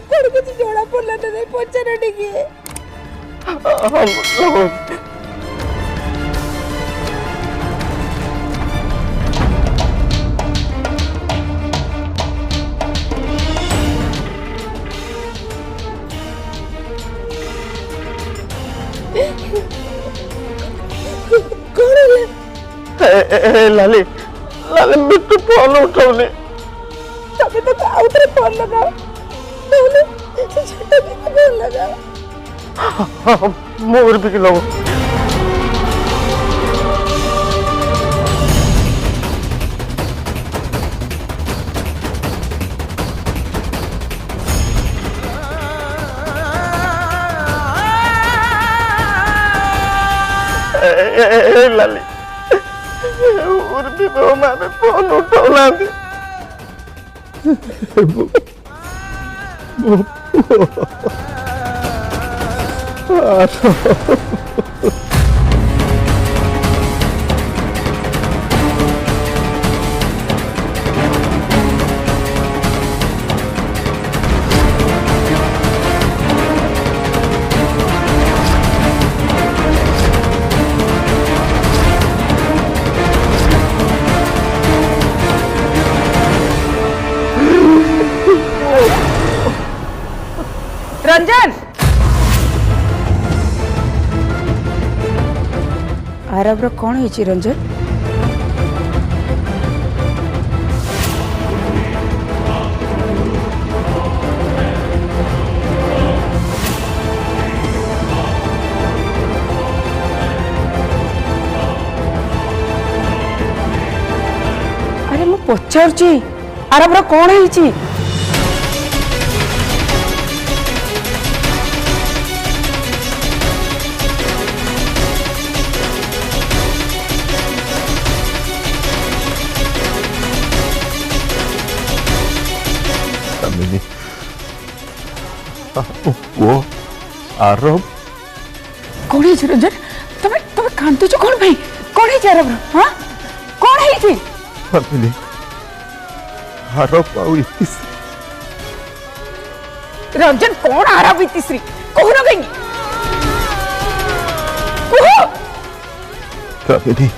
कौन कुछ जोड़ा पड़ला नहीं पहुंचा टिके लाली लाली बिट्टू फोन उठाऊनी तभी तो आउटरे फोन लगाओ नहले छोटा भी फोन लगाओ मोर भी लगाओ लाली और भी वो माने फोन उठाना दे रंजन आरब्र कौन है रंजन अरे मु पचारुची आरब्र कौन है वो आरब कौन है रंजन तमे तमे कांतु जो कौन भाई कौन है आरब हां कौन है थी फैमिली आरब आउ इतिस रंजन कौन आरब इतिश्री कहो ना कहीं कहो फैमिली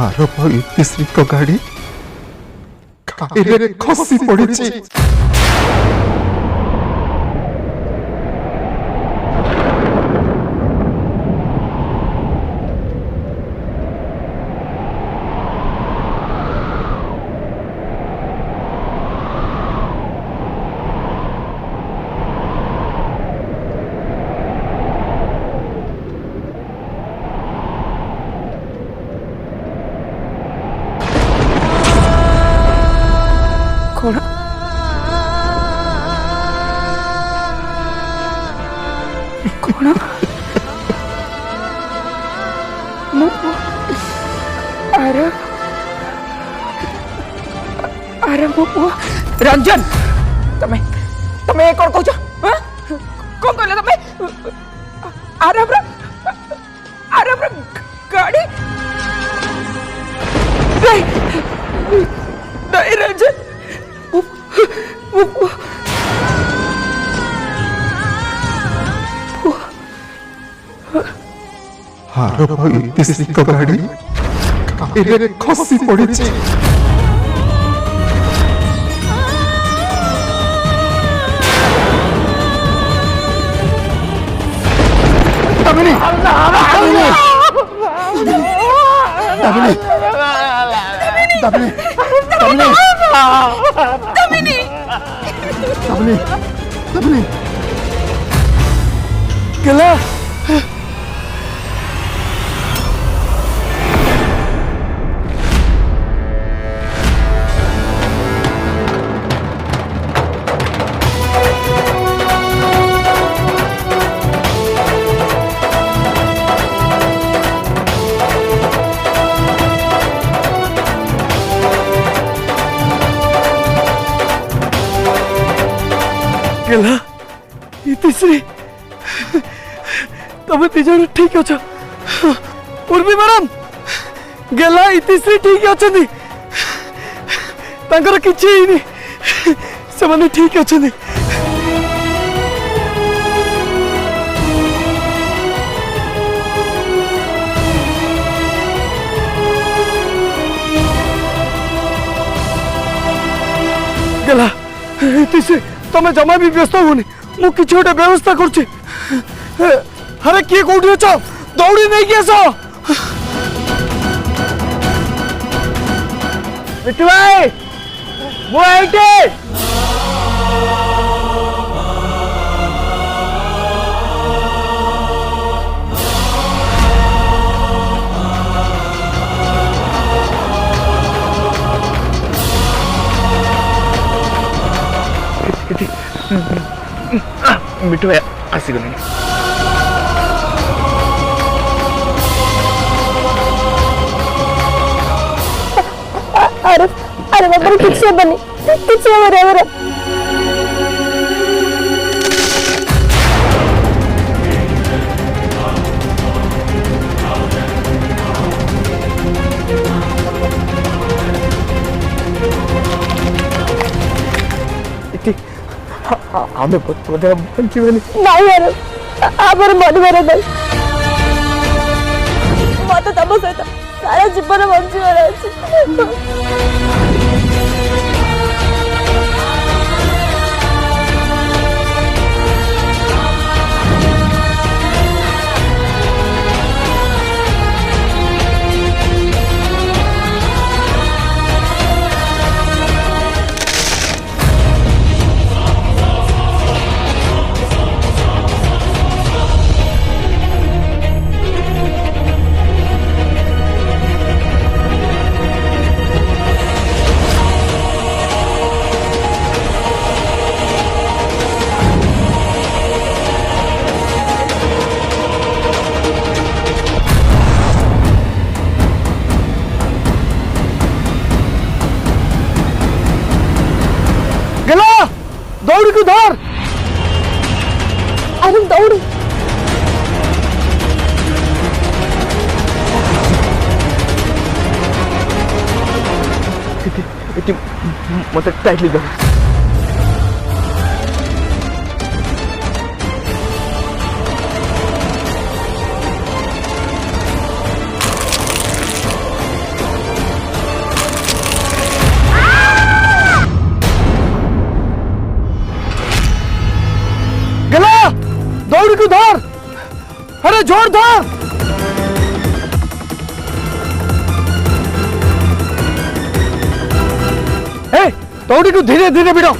आरब आउ इतिश्री को गाड़ी काइरे खसी पड़ी कौन कौन आरब आरब रंजन तमे तमे कौन कहछ हां कौन कहले तमे आरब आरब गाड़ी नहीं रंजन आरब आउ इतिश्री को गाड़ी काइरे खसी पड़ी तमिनी तमिनी तमिनी तमिनी तमिनी तमिनी तमिनी गला गेला इतिश्री तब तीजन ठीक अच्छा उर्मी मैडम गेला इतिश्री ठीक अच्छा तांकर किछि नहीं से माने ठीक अछन गला तिसे तमे जमा भी व्यस्त होनी मु किछि गोटे व्यवस्था करछि अरे किए कोठी अछ दौड़ी नहीं के आसो बिट्टू भाई वो आइटे बिट्टू भाई आसीगले अरे बाबा किसी बनी किसी बराबर आमे बोधे बंचीबेनी नहीं यार आबर मरबार नहीं मत तम सहित सारा जीवन बंचीबार अछि गला दौड़ को धर अरे दौड़ मत टाइटली धर दौड़ को धर अरे जोर धर दौड़ी को धीरे धीरे भिड़ो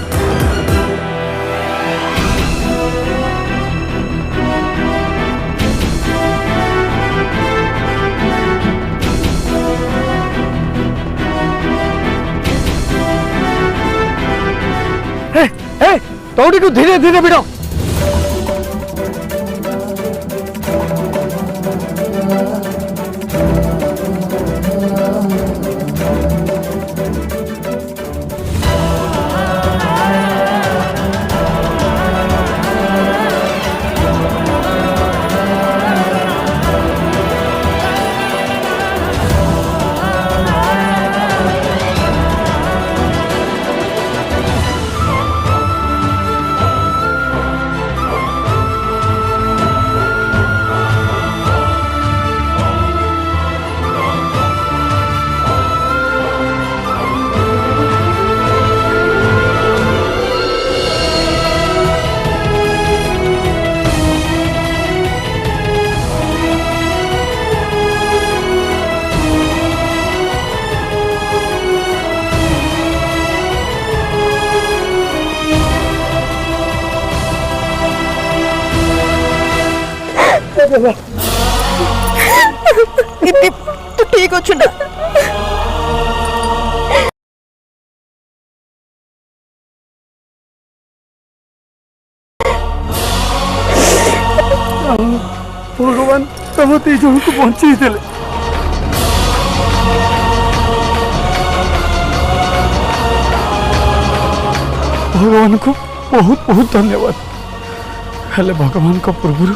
दौड़ी को धीरे धीरे भिड़ो तू ठीक अच्छु ना भगवान तुम तीन को बंची भगवान को बहुत बहुत धन्यवाद हेले भगवान को पूर्व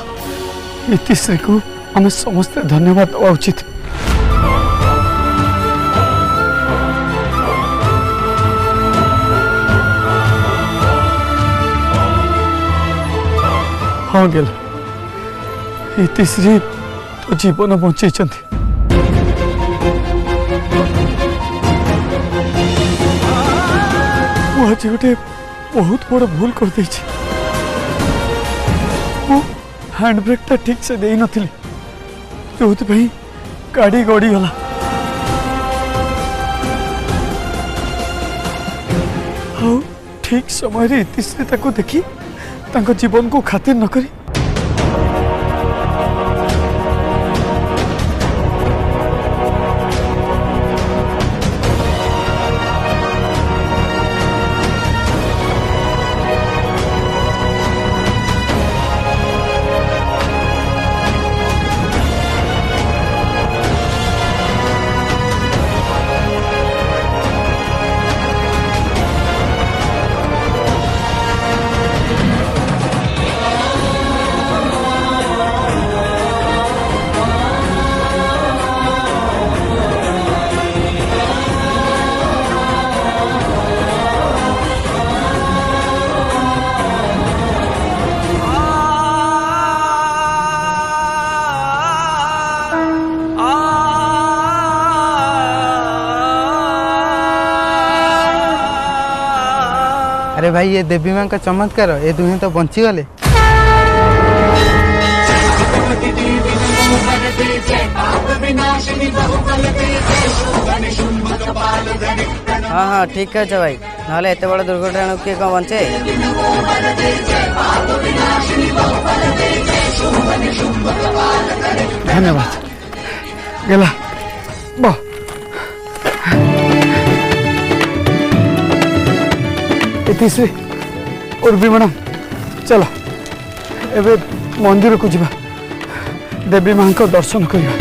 इतिश्री को आम समस्ते धन्यवाद देवा उचित हाँ गेला इतिश्री तो जीवन बंचे आज गोटे बहुत बड़ भूल कर हैंड ब्रेक टा ठीक से दे नथिली जो गाड़ी गड़ी गला ठीक समय इतिश्री ताको देखी ताको जीवन को खातिर न करी अरे भाई ये देवी माँ का चमत्कार ये दुहे तो बंची गले। हाँ हाँ ठीक है भाई ना एत बड़ दुर्घटना किए कौन बंचे। धन्यवाद गेला बा इतिश्री और भी मैडम चलो एबे मंदिर को जीवा देवी माँ को दर्शन करिया।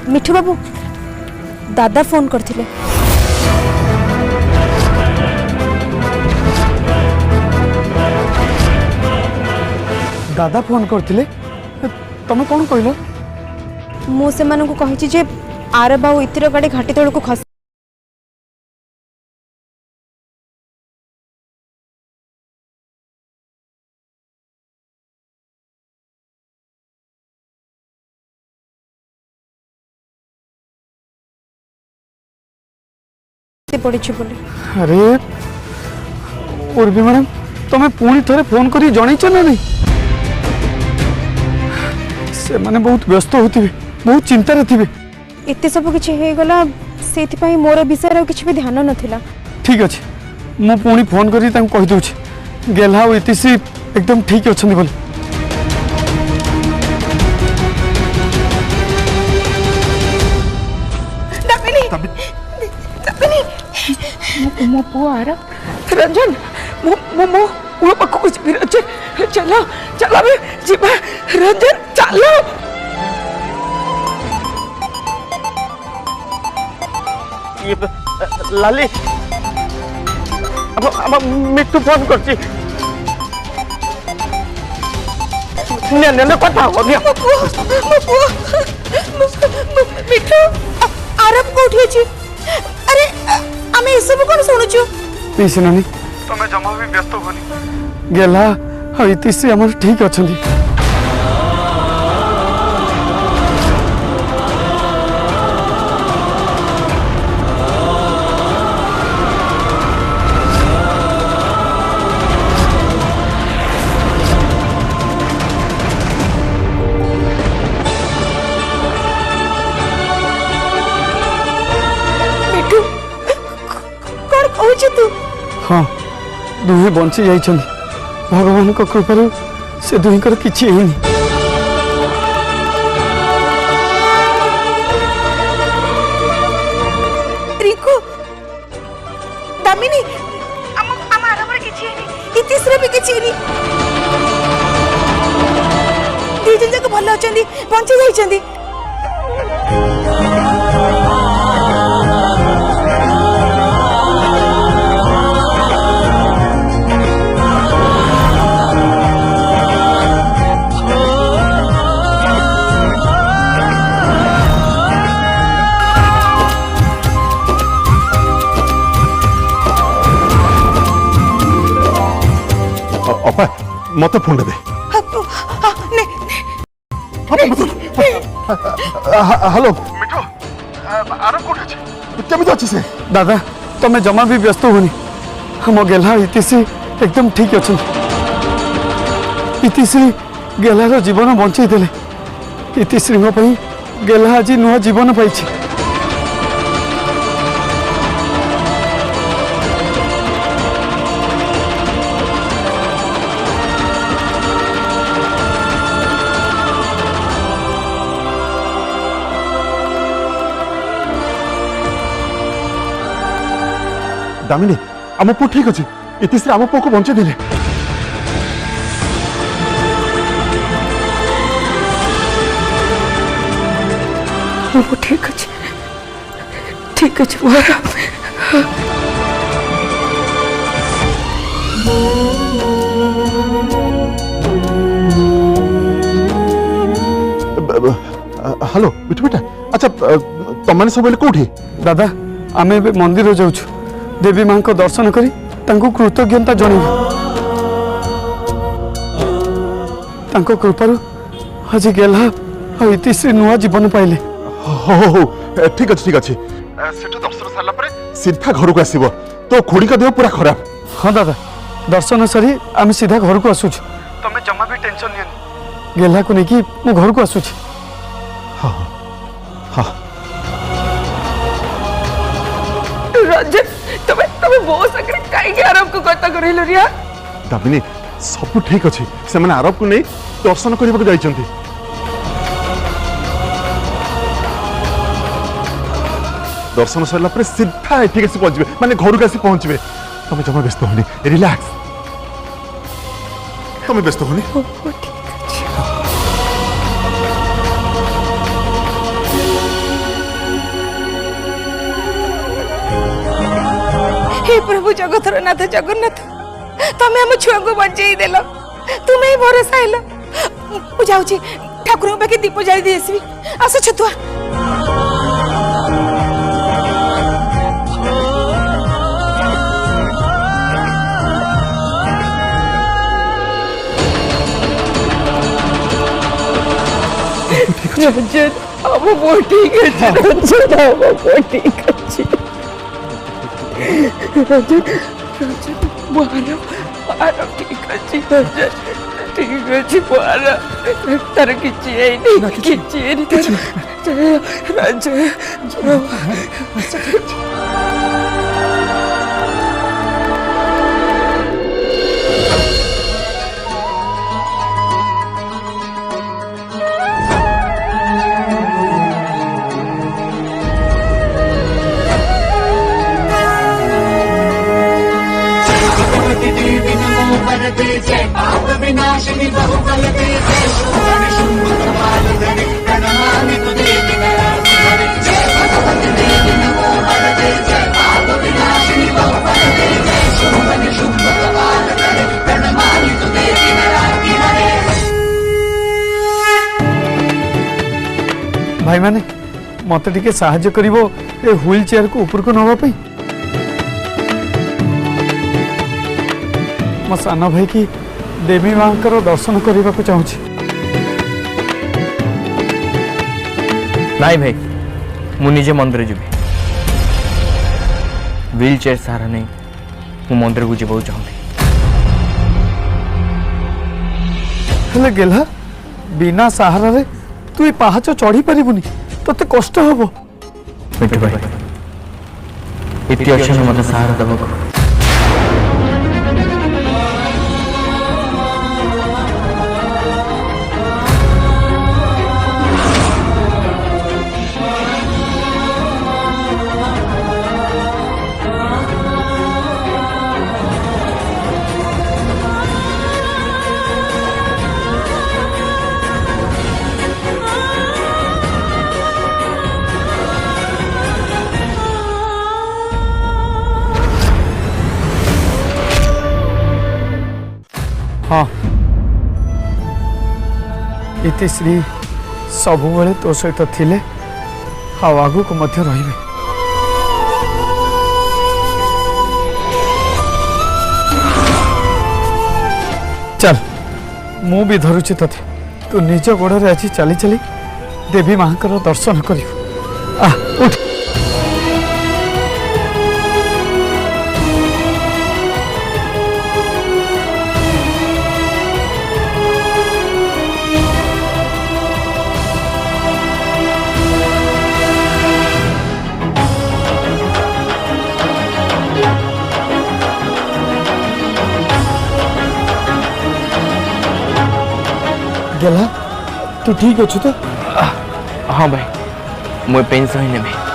मिठू बाबू दादा फोन करथिले। दादा फोन करथिले तमे कौन कहलो? मु से मानू कही जे आर बाबू इतिर गाड़ी घाटी तौर को खस पड़ी बोली। अरे उर्वी मैडम तमे पुणी थरे फोन करी जणैछ ना नहीं से माने बहुत व्यस्त होथिबे बहुत चिंता रे थिबे एते सब किछि हे गला सेति पई मोर विषय रो किछि भी ध्यान नथिला। ठीक अछि मु पुणी फोन करी तां कहि दोछि गेला ओ इतिश्री एकदम ठीक अछन बोली। मो पुआ आर रंजन मो मो मो पुआ पाखु जी रंजन चलो चलो बे जीवा रंजन चलो। ये लाली अब मिट्टू फोन करछि ने ने कथा हो गया मिठू आरब कोठी अछि। अरे आमे ए सब कोन सुनुछु पीसी नानी तमे जमा भी व्यस्त होनी गेला इतिश्री हमर ठीक अछंदी। तू हाँ दुहे बंची जाइछन भगवान को कृपा से दुहीकर किछि हेनी। रिको दामिनी आम आरबर किछि हेनी इतिश्री भी किछि हेनी दी जन जक भलो अछंदी बंची जाइछंदी। मत फोन दे हेलो मिठो आराम कोठे अछि केमिति अछि से दादा तुम्हें जमा भी व्यस्त होनी हम गेला इतिश्री एकदम ठीक अच्छे इतिश्री गेलार जीवन बंचाई देले इतिश्री गेला आज नुआ जीवन पाई दामिनी आम पु ठीक अच्छे इतिश्री आम पुओ को बंचाई देले वो ठीक अच्छे बुआरा हेलो मिठू बेटा अच्छा तुमने सब कौटी दादा आम ए मंदिर जाऊँ देवी माँ को दर्शन करी तांको कृतज्ञता जनइबू तांको कृपारू आज गेला और इतिश्री नुआ जीवन पाइले हो ठीक अच्छे सेठु दर्शन सारा पर सीधा घर को आसीबो तो खोड़ी का देह पूरा खराब हाँ दादा दर्शन सारी आम सीधा घर को आसुच तुम्हें जमा भी टेंशन नहीं गेला को लेकिन मु घर को आसुच हाँ हाँ रंजन तुम्हें बहुत सगरे काई आराम को कथा करेलो रिया दामिनी सब ठीक अच्छे से मैंने आरब को नहीं दर्शन करने को जाइछंती दर्शन सरला पर सीधा एठी आसी पहुंचबे माने घर को आसी पहुंचबे तुम जमा व्यस्त होनी रिलैक्स तुम व्यस्त होनी हे प्रभु जगतर नाथ जगन्नाथ तमें हम छुआ को बचाई देल तुम्हें ही भरोसा आइल मु जाऊँ ठाकुर पाखे दीप जाई दी आसबी आस छतुआ रंजन अब वो ठीक है रंजन अब वो ठीक है रंजन बुआरा ठीक अच्छे रंजन ठीक अच्छे बुआरा तार किसी है नहीं किसी है नहीं रंजन जय पाप विनाशिनी बहुबल जय शुंभ शुंभ कपाल धरि प्रणमामि तुझे विनय जय भगवती देवी नमो वरदे जय पाप विनाशिनी बहुबल जय शुंभ शुंभ कपाल धरि प्रणमामि तुझे विनय भाई माने मत टिके साहाय्य करिवो ए व्हील चेयर को ऊपर को नवा पई मो सान भाई की देवी माँ दर्शन करने को चाहूँ नाई भाई मु निजे मंदिर जी व्हील चेयर सहारा नहीं मु मंदिर को जीवा चाहती हेले गेला बिना सहारा रे तू ये पहाच चढ़ी पारिबुनी तते कष्ट हबो मिठू भाई इति अच्छे मत सहारा दबको हाँ इतिश्री सबुबले तो सहित थिले आगु को मध्य रहिबे चल ମୁଁ ବି ଧରୁଛି ତତେ ତୁ ନିଜ ଗୋଡ଼ରେ ଆଜି ଚାଲି ଚାଲି ଦେବୀ ମାଙ୍କର ଦର୍ଶନ କରିବୁ ଆ ଉଠ गेला तू ठीक अच्छु तो हाँ भाई मुझे पेन सही नेबी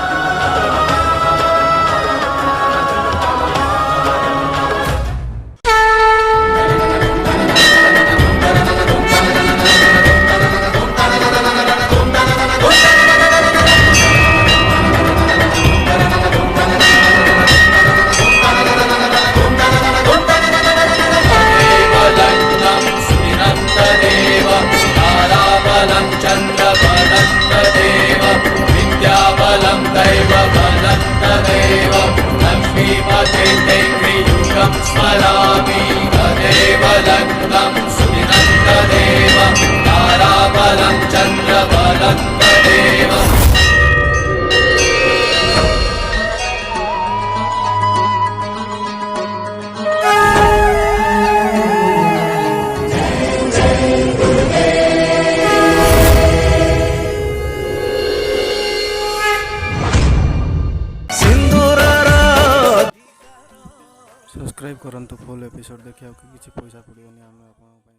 सब्सक्राइब करंतु फुल एपिसोड देखिया किसी पैसा पड़ियोनी आम